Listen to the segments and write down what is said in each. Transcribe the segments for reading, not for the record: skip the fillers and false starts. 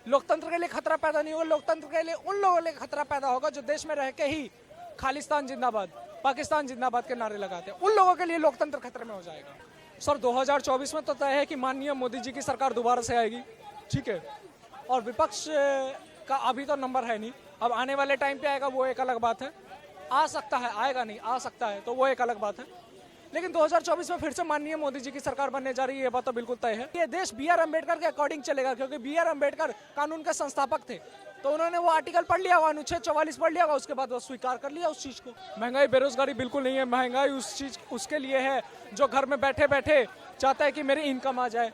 लोकतंत्र के लिए खतरा पैदा नहीं होगा, लोकतंत्र के लिए उन लोगों के लिए खतरा पैदा होगा जो देश में रह के ही खालिस्तान जिंदाबाद, पाकिस्तान जिंदाबाद के नारे लगाते हैं। उन लोगों के लिए लोकतंत्र खतरे में हो जाएगा। सर 2024 में तो तय है कि माननीय मोदी जी की सरकार दोबारा से आएगी, ठीक है। और विपक्ष का अभी तो नंबर है नहीं, अब आने वाले टाइम पे आएगा वो एक अलग बात है। आ सकता है, आएगा नहीं, आ सकता है तो वो एक अलग बात है। लेकिन 2024 में फिर से माननीय मोदी जी की सरकार बनने जा रही है, ये बात तो बिल्कुल तय है। ये देश बी आर अम्बेडकर के अकॉर्डिंग चलेगा, क्योंकि बी आर अम्बेडकर कानून के संस्थापक थे, तो उन्होंने वो आर्टिकल पढ़ लिया होगा, अनुच्छेद 44 पढ़ लिया होगा, उसके बाद वो स्वीकार कर लिया उस चीज को। महंगाई बेरोजगारी बिल्कुल नहीं है, महंगाई उसके लिए है जो घर में बैठे बैठे चाहता है कि मेरी इनकम आ जाए।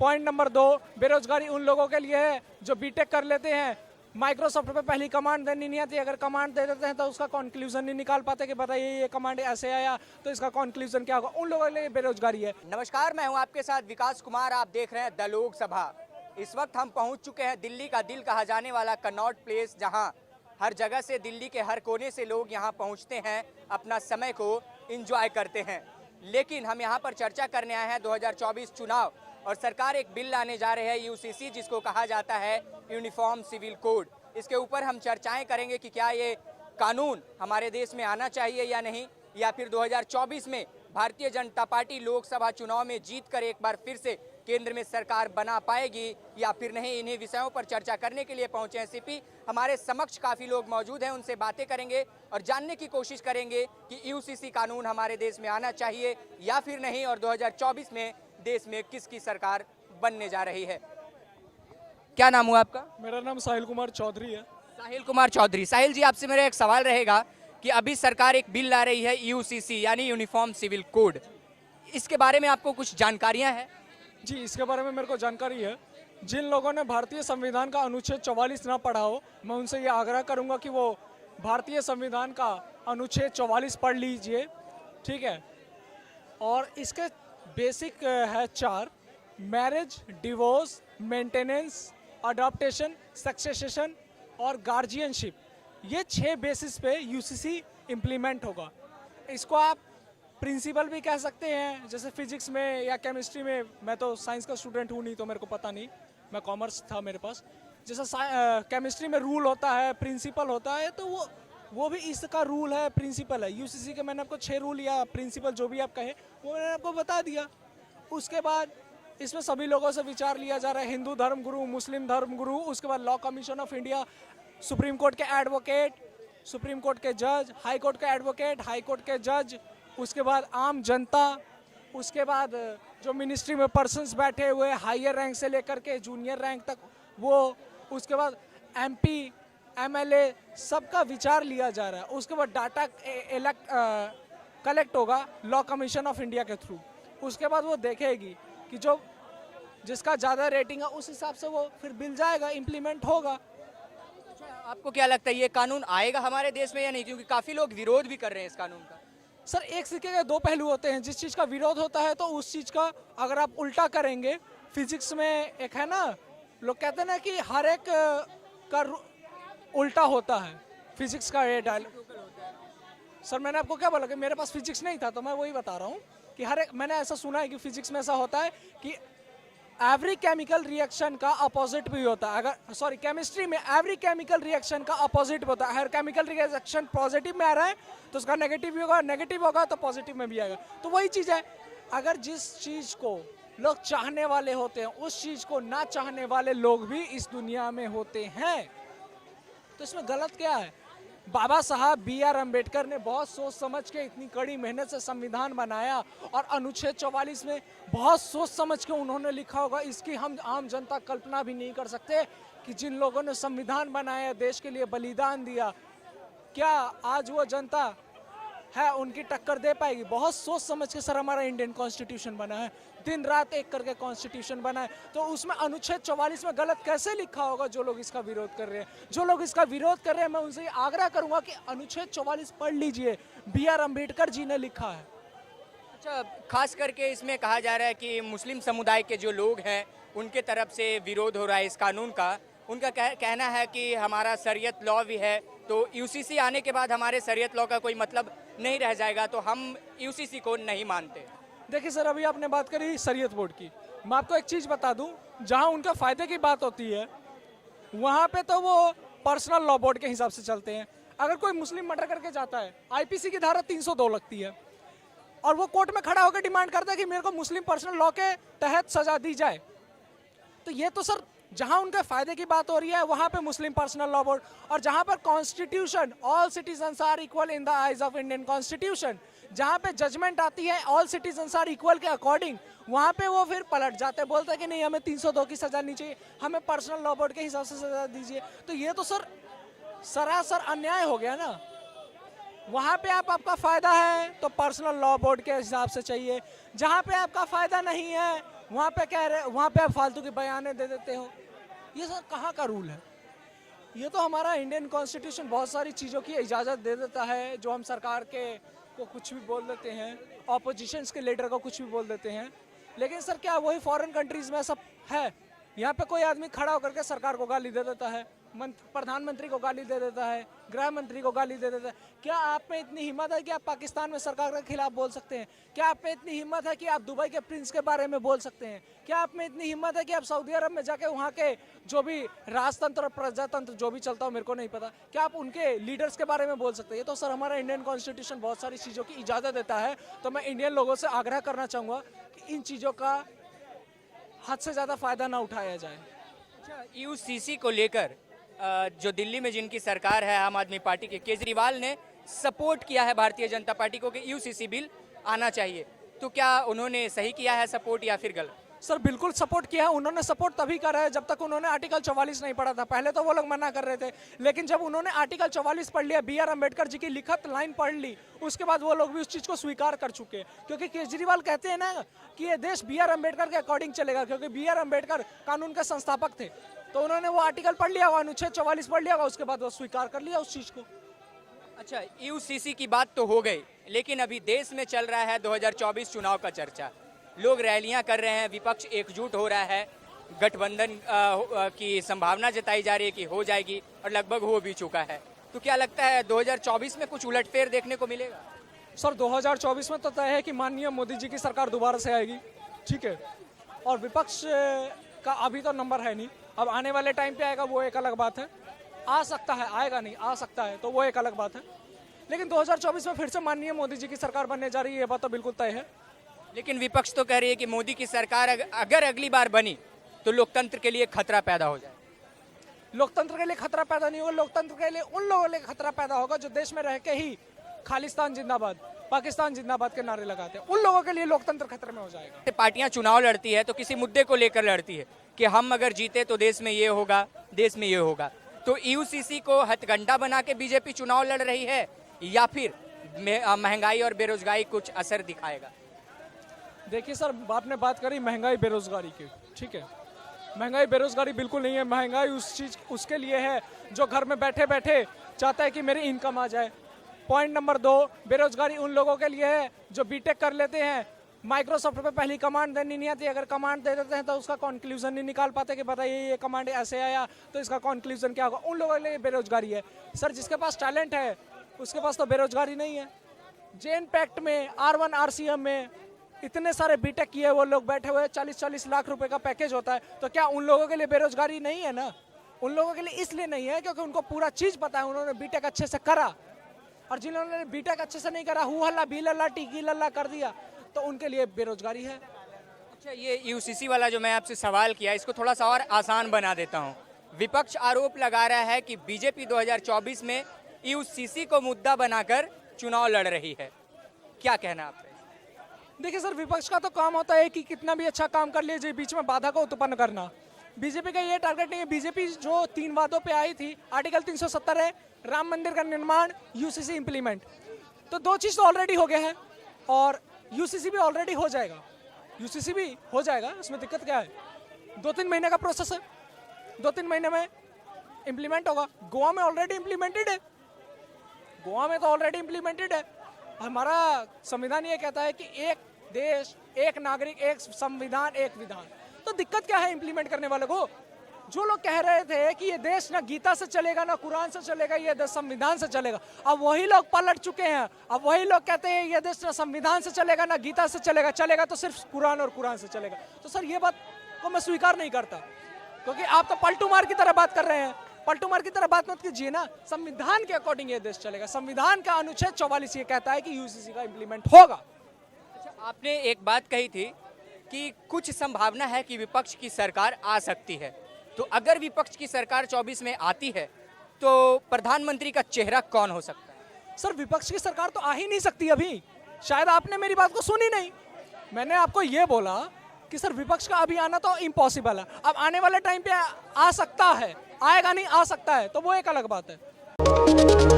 पॉइंट नंबर 2, बेरोजगारी उन लोगों के लिए है जो बीटेक कर लेते हैं, माइक्रोसॉफ्ट पे पहली कमांड देनी नहीं आती, अगर कमांड दे देते हैं तो उसका कंक्लूजन नहीं निकाल पाते कि बताइए ये कमांड ऐसे आया तो इसका कंक्लूजन क्या होगा। उन लोगों के लिए बेरोजगारी है। नमस्कार, मैं हूं आपके साथ विकास कुमार। आप देख रहे हैं द लोक सभा। इस वक्त हम पहुंच चुके हैं दिल्ली का दिल कहा जाने वाला कनॉट प्लेस, जहां हर जगह से, दिल्ली के हर कोने से लोग यहां पहुंचते हैं, अपना समय को एंजॉय करते हैं। लेकिन हम यहां पर चर्चा करने आए हैं 2024 चुनाव, और सरकार एक बिल लाने जा रहे हैं यूसीसी, जिसको कहा जाता है यूनिफॉर्म सिविल कोड। इसके ऊपर हम चर्चाएं करेंगे कि क्या ये कानून हमारे देश में आना चाहिए या नहीं, या फिर 2024 में भारतीय जनता पार्टी लोकसभा चुनाव में जीतकर एक बार फिर से केंद्र में सरकार बना पाएगी या फिर नहीं। इन्हीं विषयों पर चर्चा करने के लिए पहुंचे हैं सीपी। हमारे समक्ष काफ़ी लोग मौजूद हैं, उनसे बातें करेंगे और जानने की कोशिश करेंगे कि यूसीसी कानून हमारे देश में आना चाहिए या फिर नहीं, और 2024 में देश में किसकी सरकार बनने जा रही है। क्या नाम हुआ आपका? मेरा नाम साहिल कुमार चौधरी है। साहिल कुमार चौधरी। साहिल जी, आपसे मेरा एक सवाल रहेगा कि अभी सरकार एक बिल ला रही है यूसीसी यानी यूनिफॉर्म सिविल कोड, इसके बारे में आपको कुछ जानकारियां हैं? जी, इसके बारे में मेरे को जानकारी है। जिन लोगों ने भारतीय संविधान का अनुच्छेद 44 ना पढ़ा हो, मैं उनसे ये आग्रह करूंगा कि वो भारतीय संविधान का अनुच्छेद 44 पढ़ लीजिए, ठीक है। और इसके बेसिक है 4: marriage, divorce, maintenance, adaptation, succession और गार्जियनशिप। ये 6 बेसिस पे यूसीसी इम्प्लीमेंट होगा। इसको आप प्रिंसिपल भी कह सकते हैं, जैसे फिजिक्स में या केमिस्ट्री में। मैं तो साइंस का स्टूडेंट हूँ नहीं, तो मेरे को पता नहीं, मैं कॉमर्स था मेरे पास। जैसे केमिस्ट्री में रूल होता है, प्रिंसिपल होता है, तो वो भी इसका रूल है, प्रिंसिपल है। यूसीसी के मैंने आपको 6 रूल या प्रिंसिपल जो भी आप कहे वो मैंने आपको बता दिया। उसके बाद इसमें सभी लोगों से विचार लिया जा रहा है, हिंदू धर्म गुरु, मुस्लिम धर्म गुरु, उसके बाद law commission of India, supreme court के एडवोकेट, सुप्रीम कोर्ट के जज, हाई कोर्ट के एडवोकेट, हाई कोर्ट के जज, उसके बाद आम जनता, उसके बाद जो मिनिस्ट्री में पर्सन्स बैठे हुए हायर रैंक से लेकर के जूनियर रैंक तक, वो, उसके बाद एमपी, एमएलए, सबका विचार लिया जा रहा है। उसके बाद डाटा कलेक्ट होगा लॉ कमीशन ऑफ इंडिया के थ्रू। उसके बाद वो देखेगी कि जो जिसका ज़्यादा रेटिंग है उस हिसाब से वो फिर बिल जाएगा, इम्प्लीमेंट होगा। अच्छा, आपको क्या लगता है ये कानून आएगा हमारे देश में या नहीं, क्योंकि काफ़ी लोग विरोध भी कर रहे हैं इस कानून का? सर, एक सिक्के के 2 पहलू होते हैं। जिस चीज़ का विरोध होता है तो उस चीज़ का अगर आप उल्टा करेंगे, फिजिक्स में एक है ना, लोग कहते हैं ना कि हर एक का उल्टा होता है, फिजिक्स का ये डायलॉग। सर, मैंने आपको क्या बोला कि मेरे पास फिजिक्स नहीं था, तो मैं वही बता रहा हूँ कि हर एक, मैंने ऐसा सुना है कि फिजिक्स में ऐसा होता है कि एवरी केमिकल रिएक्शन का अपोजिट भी होता है। अगर सॉरी, केमिस्ट्री में एवरी केमिकल रिएक्शन का अपोजिट भी होता है। हर केमिकल रिएक्शन पॉजिटिव में आ रहा है तो उसका नेगेटिव भी होगा, नेगेटिव होगा तो पॉजिटिव में भी आएगा। तो वही चीज़ है, अगर जिस चीज़ को लोग चाहने वाले होते हैं उस चीज़ को ना चाहने वाले लोग भी इस दुनिया में होते हैं, तो इसमें गलत क्या है? बाबा साहब बी आर अम्बेडकर ने बहुत सोच समझ के, इतनी कड़ी मेहनत से संविधान बनाया, और अनुच्छेद 44 में बहुत सोच समझ के उन्होंने लिखा होगा। इसकी हम आम जनता कल्पना भी नहीं कर सकते कि जिन लोगों ने संविधान बनाया, देश के लिए बलिदान दिया, क्या आज वो जनता है उनकी टक्कर दे पाएगी? बहुत सोच समझ के सर हमारा इंडियन कॉन्स्टिट्यूशन बना है, दिन रात एक करके कॉन्स्टिट्यूशन बना है। तो उसमें अनुच्छेद 44 में गलत कैसे लिखा होगा? जो लोग इसका विरोध कर रहे हैं, जो लोग इसका विरोध कर रहे हैं, मैं उनसे आग्रह करूंगा कि अनुच्छेद 44 पढ़ लीजिए, बी आर अम्बेडकर जी ने लिखा है। अच्छा, खास करके इसमें कहा जा रहा है कि मुस्लिम समुदाय के जो लोग हैं उनके तरफ से विरोध हो रहा है इस कानून का। उनका कहना है कि हमारा शरीयत लॉ भी है, तो यूसीसी आने के बाद हमारे शरीयत लॉ का कोई मतलब नहीं रह जाएगा, तो हम यूसीसी को नहीं मानते। देखिए सर, अभी आपने बात करी शरीयत बोर्ड की, मैं आपको एक चीज़ बता दूं, जहां उनका फ़ायदे की बात होती है वहाँ पे तो वो पर्सनल लॉ बोर्ड के हिसाब से चलते हैं। अगर कोई मुस्लिम मर्डर करके जाता है, आईपीसी की धारा 302 लगती है और वो कोर्ट में खड़ा होकर डिमांड करता है कि मेरे को मुस्लिम पर्सनल लॉ के तहत सजा दी जाए, तो ये तो सर जहां उनके फायदे की बात हो रही है वहां पे मुस्लिम पर्सनल लॉ बोर्ड, और जहां पर constitution all citizens are equal in the eyes of Indian constitution, जहां पे जजमेंट आती है ऑल सिटीजन्स आर इक्वल के अकॉर्डिंग, वहां पे वो फिर पलट जाते हैं, बोलते हैं कि नहीं हमें 302 की सजा नहीं चाहिए, हमें पर्सनल लॉ बोर्ड के हिसाब से सजा दीजिए। तो ये तो सर सरासर अन्याय हो गया ना। वहां पे आपका फायदा है तो पर्सनल लॉ बोर्ड के हिसाब से चाहिए, जहां पे आपका फायदा नहीं है वहां पे कह रहे, वहां पे आप फालतू की बयाने दे देते हो। ये सर कहाँ का रूल है? ये तो हमारा इंडियन कॉन्स्टिट्यूशन बहुत सारी चीज़ों की इजाज़त दे देता है, जो हम सरकार के को कुछ भी बोल देते हैं, ऑपोजिशंस के लीडर को कुछ भी बोल देते हैं, लेकिन सर क्या वही फॉरेन कंट्रीज़ में सब है? यहाँ पे कोई आदमी खड़ा होकर के सरकार को गाली दे देता है, प्रधानमंत्री को गाली दे देता है, गृह मंत्री को गाली दे देता है। क्या आप में इतनी हिम्मत है कि आप पाकिस्तान में सरकार के खिलाफ बोल सकते हैं? क्या आप में इतनी हिम्मत है कि आप दुबई के प्रिंस के बारे में बोल सकते हैं? क्या आप में इतनी हिम्मत है कि आप सऊदी अरब में जाके वहाँ के जो भी राजतंत्र और प्रजातंत्र जो भी चलता हो मेरे को नहीं पता, क्या आप उनके लीडर्स के बारे में बोल सकते हैं? ये तो सर हमारा इंडियन कॉन्स्टिट्यूशन बहुत सारी चीज़ों की इजाज़त देता है। तो मैं इंडियन लोगों से आग्रह करना चाहूँगा कि इन चीज़ों का हद से ज़्यादा फ़ायदा ना उठाया जाए। अच्छा, यूसीसी को लेकर जो दिल्ली में जिनकी सरकार है आम आदमी पार्टी के, केजरीवाल ने सपोर्ट किया है भारतीय जनता पार्टी को कि यूसीसी बिल आना चाहिए, तो क्या उन्होंने सही किया है सपोर्ट या फिर गलत? सर बिल्कुल सपोर्ट किया है उन्होंने। सपोर्ट तभी करा है जब तक उन्होंने आर्टिकल 44 नहीं पढ़ा था। पहले तो वो लोग मना कर रहे थे, लेकिन जब उन्होंने आर्टिकल 44 पढ़ लिया, बी आर अम्बेडकर जी की लिखित लाइन पढ़ ली, उसके बाद वो लोग भी उस चीज़ को स्वीकार कर चुके हैं। क्योंकि केजरीवाल कहते हैं ना कि ये देश बी आर अम्बेडकर के अकॉर्डिंग चलेगा, क्योंकि बी आर अम्बेडकर कानून के संस्थापक थे, तो उन्होंने वो आर्टिकल पढ़ लिया होगा, अनुच्छेद 44 पढ़ लिया होगा, उसके बाद वो स्वीकार कर लिया उस चीज़ को। अच्छा, यूसीसी की बात तो हो गई, लेकिन अभी देश में चल रहा है 2024 चुनाव का चर्चा। लोग रैलियां कर रहे हैं, विपक्ष एकजुट हो रहा है, गठबंधन की संभावना जताई जा रही है कि हो जाएगी और लगभग हो भी चुका है। तो क्या लगता है 2024 में कुछ उलटफेर देखने को मिलेगा? सर 2024 में तो तय है कि माननीय मोदी जी की सरकार दोबारा से आएगी, ठीक है, और विपक्ष का अभी तो नंबर है नहीं। अब आने वाले टाइम पे आएगा वो एक अलग बात है, आ सकता है, आएगा नहीं, आ सकता है, तो वो एक अलग बात है। लेकिन 2024 में फिर से माननीय मोदी जी की सरकार बनने जा रही है, ये बात तो बिल्कुल तय है। लेकिन विपक्ष तो कह रही है कि मोदी की सरकार अगर अगली बार बनी तो लोकतंत्र के लिए खतरा पैदा हो जाए। लोकतंत्र के लिए खतरा पैदा नहीं होगा, लोकतंत्र के लिए उन लोगों के लिए खतरा पैदा होगा जो देश में रह के ही खालिस्तान जिंदाबाद, पाकिस्तान जिंदाबाद के नारे लगाते हैं, उन लोगों के लिए लोकतंत्र खतरे में हो जाएगा। पार्टियां चुनाव लड़ती है तो किसी मुद्दे को लेकर लड़ती है कि हम अगर जीते तो देश में ये होगा, देश में ये होगा। तो यूसीसी को हथकंडा बना के बीजेपी चुनाव लड़ रही है या फिर महंगाई और बेरोजगारी कुछ असर दिखाएगा? देखिए सर, आपने बात करी महंगाई बेरोजगारी की, ठीक है, महंगाई बेरोजगारी बिल्कुल नहीं है। महंगाई उसके लिए है जो घर में बैठे बैठे चाहता है कि मेरी इनकम आ जाए। पॉइंट नंबर 2, बेरोजगारी उन लोगों के लिए है जो बीटेक कर लेते हैं, माइक्रोसॉफ्ट पे पहली कमांड देनी नहीं आती, अगर कमांड दे देते हैं तो उसका कंक्लूजन नहीं निकाल पाते कि बताइए ये कमांड ऐसे आया तो इसका कंक्लूजन क्या होगा। उन लोगों के लिए बेरोजगारी है। सर जिसके पास टैलेंट है उसके पास तो बेरोजगारी नहीं है। जेन पैक्ट में, R1 RCM में इतने सारे बीटेक किए वो लोग बैठे हुए, 40-40 लाख रुपए का पैकेज होता है, तो क्या उन लोगों के लिए बेरोजगारी नहीं है ना? उन लोगों के लिए इसलिए नहीं है क्योंकि उनको पूरा चीज पता है, उन्होंने बीटेक अच्छे से करा। और जिन्होंने बीटेक अच्छे से नहीं करा, हु हल्ला भी लल्ला टीकी लल्ला कर दिया, तो उनके लिए बेरोजगारी है। अच्छा, ये यूसीसी वाला जो मैं आपसे सवाल किया, इसको थोड़ा सा और आसान बना देता हूँ। विपक्ष आरोप लगा रहा है कि बीजेपी 2024 में यूसीसी को मुद्दा बनाकर चुनाव लड़ रही है, क्या कहना आपका? देखिए सर, विपक्ष का तो काम होता है कि कितना भी अच्छा काम कर लीजिए, बीच में बाधा को उत्पन्न करना। बीजेपी का ये टारगेट नहीं है। बीजेपी जो 3 वादों पे आई थी, आर्टिकल 370 है, राम मंदिर का निर्माण, यूसीसी इंप्लीमेंट, तो 2 चीज़ तो ऑलरेडी हो गया है और यूसीसी भी ऑलरेडी हो जाएगा। यूसीसी भी हो जाएगा, इसमें दिक्कत क्या है? 2-3 महीने का प्रोसेस है, 2-3 महीने में इम्प्लीमेंट होगा। गोवा में ऑलरेडी इम्प्लीमेंटेड है, गोवा में तो ऑलरेडी इम्प्लीमेंटेड है। हमारा संविधान ये कहता है कि एक देश, एक नागरिक, एक संविधान, एक विधान। तो दिक्कत क्या है इम्प्लीमेंट करने वालों को? जो लोग कह रहे थे कि ये देश ना गीता से चलेगा ना कुरान से चलेगा, ये देश संविधान से चलेगा, अब वही लोग पलट चुके हैं। अब वही लोग कहते हैं ये देश ना संविधान से चलेगा ना गीता से चलेगा, चलेगा तो सिर्फ कुरान और कुरान से चलेगा। तो सर ये बात को मैं स्वीकार नहीं करता। क्योंकि आप तो पलटू मार की तरह बात कर रहे हैं। पलटू मार की तरह बात मत कीजिए ना। संविधान के अकॉर्डिंग ये देश चलेगा। संविधान का अनुच्छेद 44 ये कहता है कि यूसीसी का इंप्लीमेंट होगा। अच्छा, आपने एक बात कही थी कि कुछ संभावना है कि विपक्ष की सरकार आ सकती है, तो अगर विपक्ष की सरकार 24 में आती है तो प्रधानमंत्री का चेहरा कौन हो सकता है? सर विपक्ष की सरकार तो आ ही नहीं सकती अभी। शायद आपने मेरी बात को सुनी नहीं। मैंने आपको ये बोला कि सर विपक्ष का अभी आना तो इम्पॉसिबल है। अब आने वाले टाइम पे आ सकता है, आएगा नहीं, आ सकता है, तो वो एक अलग बात है।